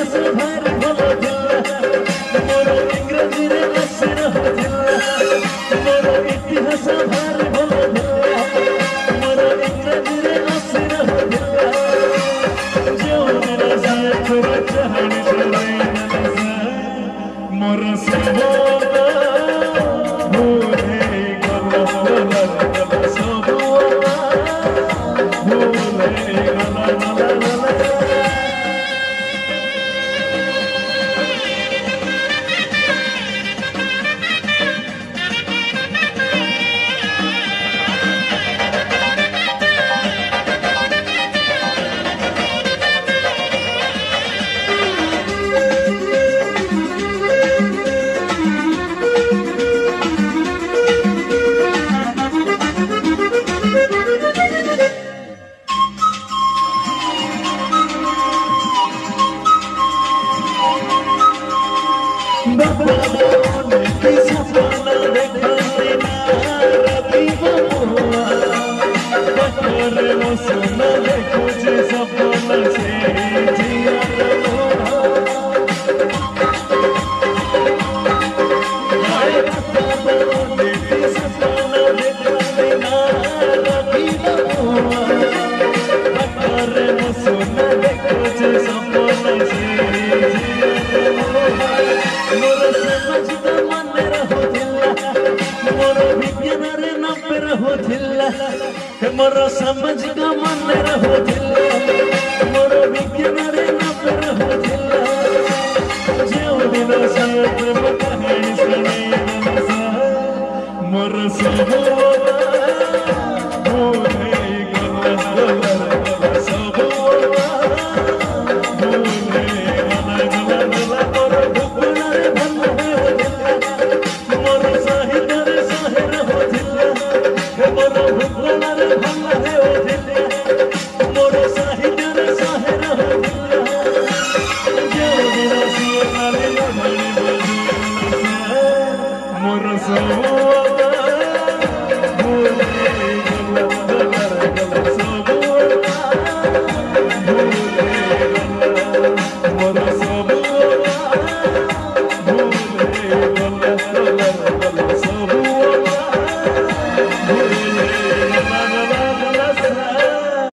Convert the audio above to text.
इतिहास भारी भल थिला मोर इंग्रजी रे अक्षर थिला मोर इतिहास भारी भल थिला मोर इंग्रजी रे अक्षर थिला जो मेरा साथ चाहणी चले मोर सब मोर समझ का मन रहो दिल मोर विज्ञान रे न पर हो दिल